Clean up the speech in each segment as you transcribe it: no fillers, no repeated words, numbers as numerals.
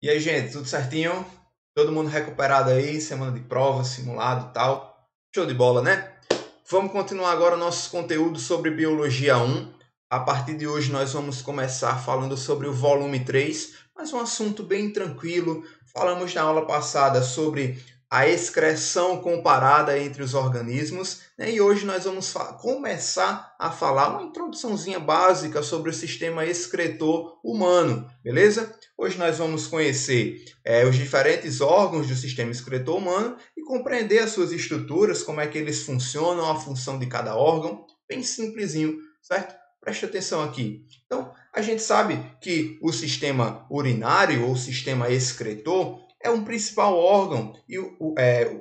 E aí, gente, tudo certinho? Todo mundo recuperado aí, semana de prova, simulado e tal. Show de bola, né? Vamos continuar agora nossos conteúdos sobre Biologia 1. A partir de hoje nós vamos começar falando sobre o volume 3, mas um assunto bem tranquilo. Falamos na aula passada sobre a excreção comparada entre os organismos, né? E hoje nós vamos começar a falar uma introduçãozinha básica sobre o sistema excretor humano, beleza? Hoje nós vamos conhecer os diferentes órgãos do sistema excretor humano e compreender as suas estruturas, como é que eles funcionam, a função de cada órgão, bem simplesinho, certo? Preste atenção aqui. Então, a gente sabe que o sistema urinário ou sistema excretor é um principal órgão e o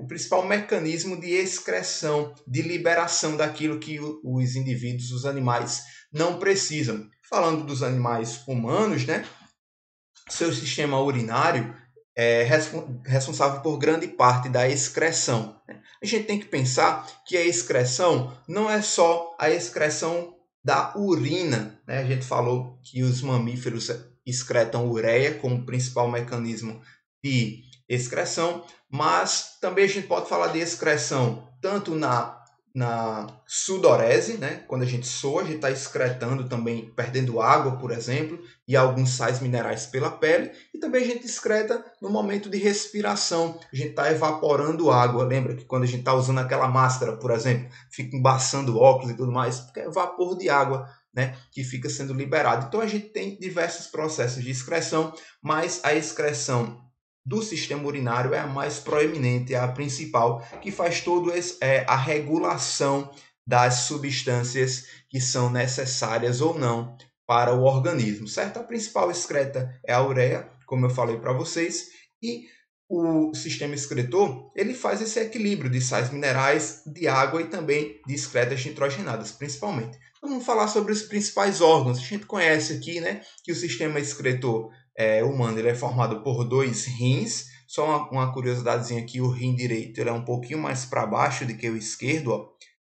principal mecanismo de excreção, de liberação daquilo que os indivíduos, os animais, não precisam. Falando dos animais humanos, né? Seu sistema urinário é responsável por grande parte da excreção. A gente tem que pensar que a excreção não é só a excreção da urina, né? A gente falou que os mamíferos excretam ureia como principal mecanismo de excreção, mas também a gente pode falar de excreção tanto na sudorese, né? Quando a gente soa, a gente está excretando também, perdendo água, por exemplo, e alguns sais minerais pela pele, e também a gente excreta no momento de respiração, a gente está evaporando água. Lembra que quando a gente está usando aquela máscara, por exemplo, fica embaçando óculos e tudo mais, porque é vapor de água, né, que fica sendo liberado. Então a gente tem diversos processos de excreção, mas a excreção do sistema urinário é a mais proeminente, é a principal, que faz toda a regulação das substâncias que são necessárias ou não para o organismo, certo? A principal excreta é a ureia, como eu falei para vocês, e o sistema excretor, ele faz esse equilíbrio de sais minerais, de água e também de excretas nitrogenadas, principalmente. Então, vamos falar sobre os principais órgãos. A gente conhece aqui, né, que o sistema excretor humano ele é formado por dois rins. Só uma curiosidadezinha aqui, o rim direito ele é um pouquinho mais para baixo do que o esquerdo, ó.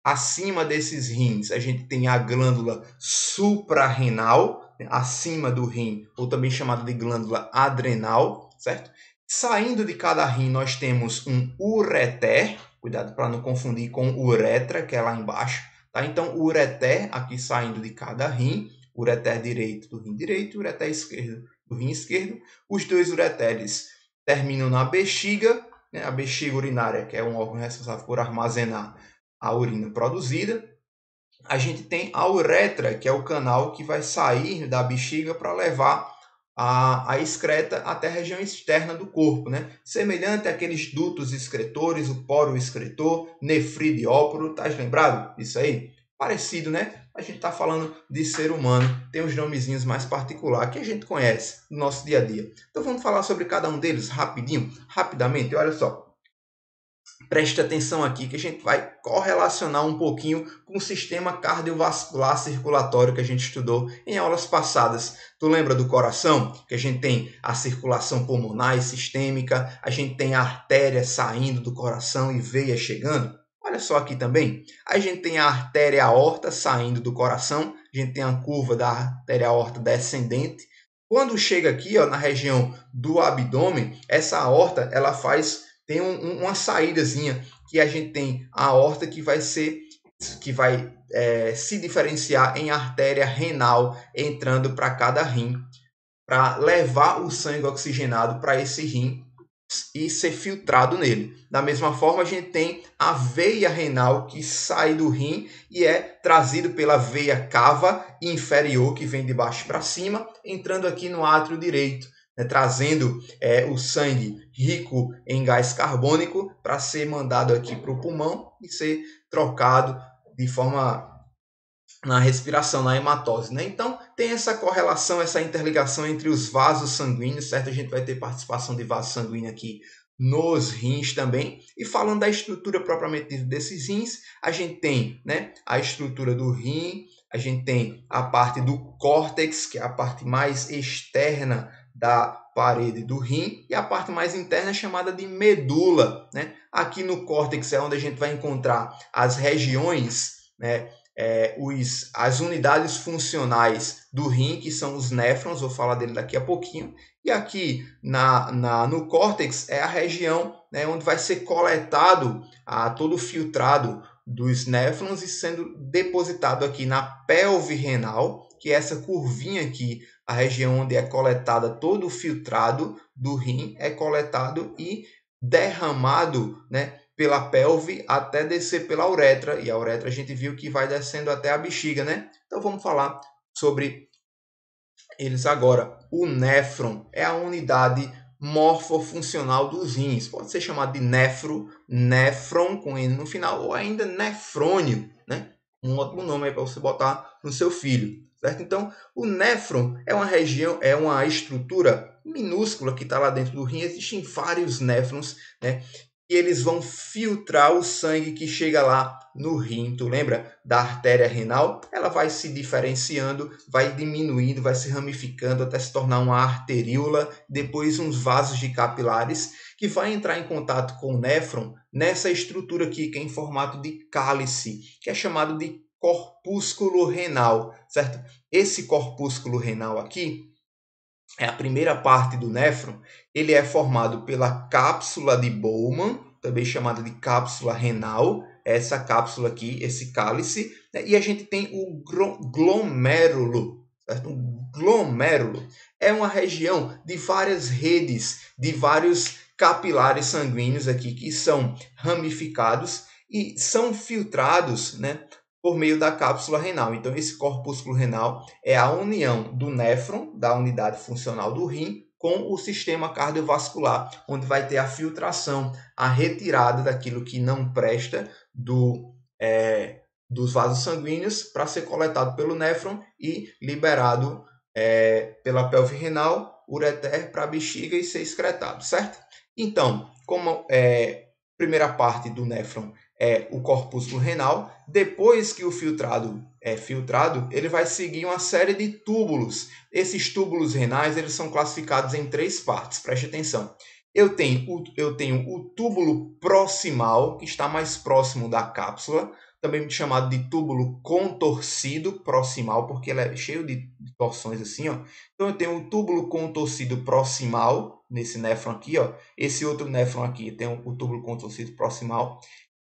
Acima desses rins, a gente tem a glândula suprarrenal, acima do rim, ou também chamada de glândula adrenal, certo? Saindo de cada rim, nós temos um ureter, cuidado para não confundir com uretra, que é lá embaixo, tá? Então, o ureter, aqui saindo de cada rim, ureter direito do rim direito, ureter esquerdo do rim esquerdo. Os dois ureteres terminam na bexiga, né? A bexiga urinária, que é um órgão responsável por armazenar a urina produzida. A gente tem a uretra, que é o canal que vai sair da bexiga para levar a excreta até a região externa do corpo, né? Semelhante àqueles dutos excretores, o poro excretor, nefridióporo, tá lembrado disso aí? Parecido, né? A gente está falando de ser humano, tem uns nomezinhos mais particulares que a gente conhece no nosso dia a dia. Então vamos falar sobre cada um deles rapidamente. Olha só. Preste atenção aqui que a gente vai correlacionar um pouquinho com o sistema cardiovascular circulatório que a gente estudou em aulas passadas. Tu lembra do coração? Que a gente tem a circulação pulmonar e sistêmica, a gente tem a artéria saindo do coração e veia chegando. Olha só aqui também, a gente tem a artéria aorta saindo do coração, a gente tem a curva da artéria aorta descendente. Quando chega aqui, ó, na região do abdômen, essa aorta ela tem uma saídazinha que a gente tem a aorta que vai se diferenciar em artéria renal entrando para cada rim, para levar o sangue oxigenado para esse rim e ser filtrado nele. Da mesma forma, a gente tem a veia renal que sai do rim e é trazido pela veia cava inferior, que vem de baixo para cima, entrando aqui no átrio direito, né, trazendo o sangue rico em gás carbônico para ser mandado aqui para o pulmão e ser trocado de forma na respiração, na hematose, né? Então, tem essa correlação, essa interligação entre os vasos sanguíneos, certo? A gente vai ter participação de vaso sanguíneo aqui nos rins também. E falando da estrutura propriamente desses rins, a gente tem, né, a estrutura do rim, a gente tem a parte do córtex, que é a parte mais externa da parede do rim, e a parte mais interna chamada de medula, né? Aqui no córtex é onde a gente vai encontrar as regiões, né, as unidades funcionais do rim, que são os néfrons, vou falar dele daqui a pouquinho, E aqui no córtex é a região, né, onde vai ser coletado todo o filtrado dos néfrons e sendo depositado aqui na pelve renal, que é essa curvinha aqui, a região onde é coletada todo o filtrado do rim, é coletado e derramado, né, pela pelve até descer pela uretra. E a uretra a gente viu que vai descendo até a bexiga, né? Então vamos falar sobre eles agora. O néfron é a unidade morfofuncional dos rins. Pode ser chamado de néfron com N no final, ou ainda nefrônio, né? Um ótimo nome aí para você botar no seu filho, certo? Então, o néfron é uma região, é uma estrutura minúscula que está lá dentro do rim. Existem vários néfrons, né? E eles vão filtrar o sangue que chega lá no rim. Tu lembra da artéria renal? Ela vai se diferenciando, vai diminuindo, vai se ramificando até se tornar uma arteríola, depois uns vasos de capilares que vai entrar em contato com o néfron nessa estrutura aqui que é em formato de cálice, que é chamado de corpúsculo renal, certo? Esse corpúsculo renal aqui é a primeira parte do néfron. Ele é formado pela cápsula de Bowman, também chamada de cápsula renal, essa cápsula aqui, esse cálice, né? E a gente tem o glomérulo, certo? Um glomérulo é uma região de várias redes, de vários capilares sanguíneos aqui que são ramificados e são filtrados, né, por meio da cápsula renal. Então, esse corpúsculo renal é a união do néfron, da unidade funcional do rim, com o sistema cardiovascular, onde vai ter a filtração, a retirada daquilo que não presta dos vasos sanguíneos para ser coletado pelo néfron e liberado pela pelve renal, ureter para a bexiga e ser excretado, certo? Então, como primeira parte do néfron é o corpúsculo renal, depois que o filtrado é filtrado, ele vai seguir uma série de túbulos. Esses túbulos renais eles são classificados em 3 partes, preste atenção. Eu tenho o túbulo proximal, que está mais próximo da cápsula, também chamado de túbulo contorcido proximal, porque ele é cheio de torções assim, ó. Então eu tenho o túbulo contorcido proximal, nesse néfron aqui, ó. Esse outro néfron aqui tem o túbulo contorcido proximal.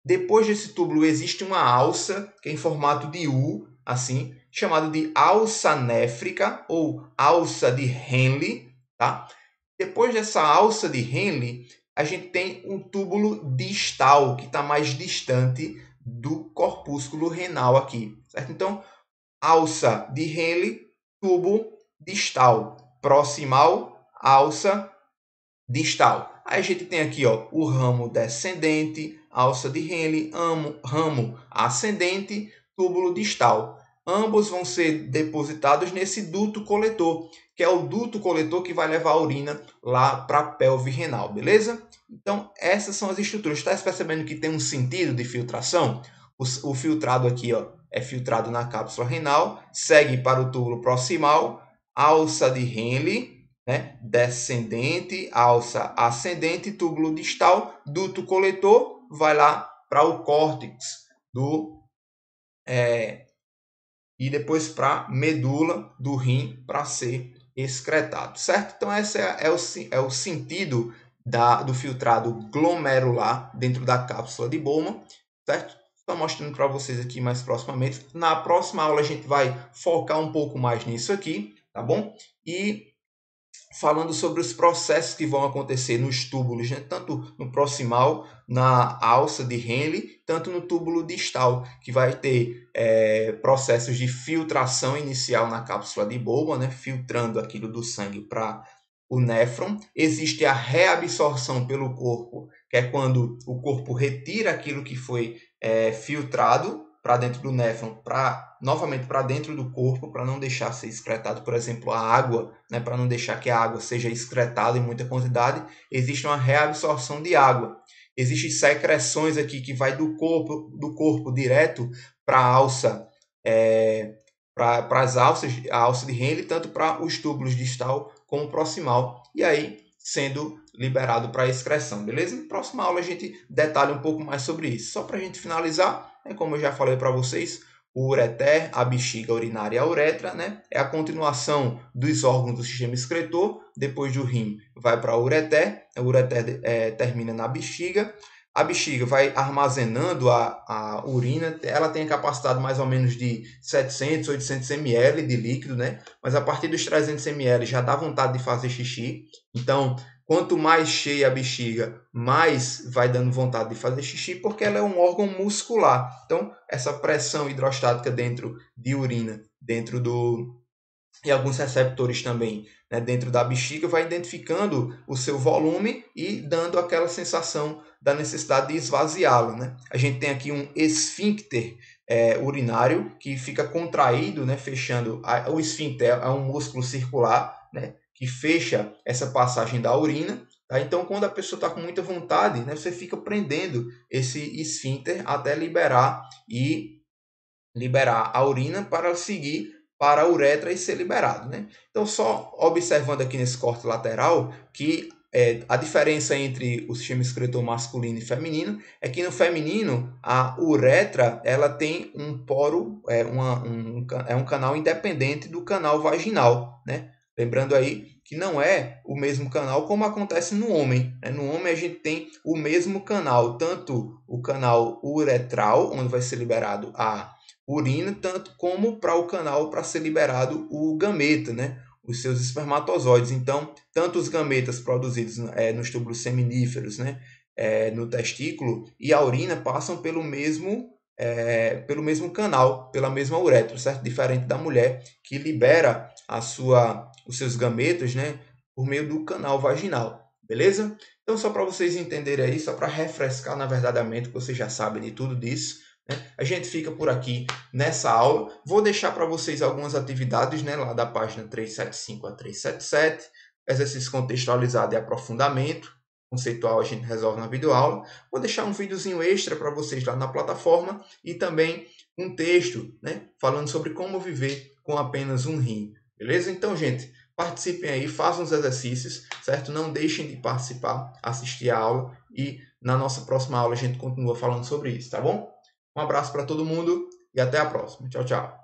Depois desse túbulo existe uma alça, que é em formato de U, assim, chamada de alça néfrica ou alça de Henle, tá? Depois dessa alça de Henle, a gente tem um túbulo distal, que está mais distante do corpúsculo renal aqui, certo? Então, alça de Henle, tubo distal, proximal, alça distal. Aí a gente tem aqui, ó, o ramo descendente, alça de Henle, ramo ascendente, túbulo distal. Ambos vão ser depositados nesse duto coletor, que é o duto coletor que vai levar a urina lá para a pelve renal, beleza? Então, essas são as estruturas. Está percebendo que tem um sentido de filtração? O filtrado aqui, ó, é filtrado na cápsula renal, segue para o túbulo proximal, alça de Henle, né? Descendente, alça ascendente, túbulo distal, duto coletor, vai lá para o córtex e depois para a medula do rim para ser excretado, certo? Então, esse é o sentido do filtrado glomerular dentro da cápsula de Bowman, certo? Estou mostrando para vocês aqui mais proximamente. Na próxima aula a gente vai focar um pouco mais nisso aqui, tá bom? E falando sobre os processos que vão acontecer nos túbulos, né? Tanto no proximal, na alça de Henle, tanto no túbulo distal, que vai ter processos de filtração inicial na cápsula de Bowman, né? Filtrando aquilo do sangue para o néfron. Existe a reabsorção pelo corpo, que é quando o corpo retira aquilo que foi filtrado para dentro do néfron, novamente para dentro do corpo, para não deixar ser excretado, por exemplo, a água, né, para não deixar que a água seja excretada em muita quantidade, existe uma reabsorção de água. Existem secreções aqui que vai do corpo direto para a alça, para as alças, a alça de Henle, tanto para os túbulos distal como proximal, e aí sendo liberado para a excreção, beleza? Na próxima aula a gente detalha um pouco mais sobre isso. Só para a gente finalizar, como eu já falei para vocês, o ureter, a bexiga, a urinária e a uretra, né? É a continuação dos órgãos do sistema excretor. Depois do rim, vai para o ureter termina na bexiga. A bexiga vai armazenando a urina, ela tem a capacidade mais ou menos de 700, 800 ml de líquido, né? Mas a partir dos 300 ml já dá vontade de fazer xixi. Então, quanto mais cheia a bexiga, mais vai dando vontade de fazer xixi, porque ela é um órgão muscular. Então, essa pressão hidrostática dentro de urina, e alguns receptores também, né, dentro da bexiga, vai identificando o seu volume e dando aquela sensação da necessidade de esvaziá-lo, né? A gente tem aqui um esfíncter urinário que fica contraído, né, fechando. O esfíncter é um músculo circular, né, que fecha essa passagem da urina. Tá? Então, quando a pessoa está com muita vontade, né, você fica prendendo esse esfíncter até liberar a urina para seguir para a uretra e ser liberado, né? Então, só observando aqui nesse corte lateral que a diferença entre o sistema excretor masculino e feminino é que no feminino a uretra ela tem um poro, um canal independente do canal vaginal, né? Lembrando aí que não é o mesmo canal como acontece no homem, né? No homem a gente tem o mesmo canal, tanto o canal uretral, onde vai ser liberado a urina, tanto como para o canal para ser liberado o gameta, né? Os seus espermatozoides. Então, tanto os gametas produzidos nos túbulos seminíferos, né? No testículo, e a urina passam pelo mesmo canal, pela mesma uretra, certo? Diferente da mulher, que libera os seus gametas, né? Por meio do canal vaginal, beleza? Então, só para vocês entenderem aí, só para refrescar, na verdade, a mente, que vocês já sabem de tudo disso, a gente fica por aqui nessa aula. Vou deixar para vocês algumas atividades, né, lá da página 375 a 377. Exercício contextualizado e aprofundamento. Conceitual a gente resolve na videoaula. Vou deixar um videozinho extra para vocês lá na plataforma e também um texto, né, falando sobre como viver com apenas um rim. Beleza? Então, gente, participem aí, façam os exercícios, certo? Não deixem de participar, assistir a aula e na nossa próxima aula a gente continua falando sobre isso, tá bom? Um abraço para todo mundo e até a próxima. Tchau, tchau.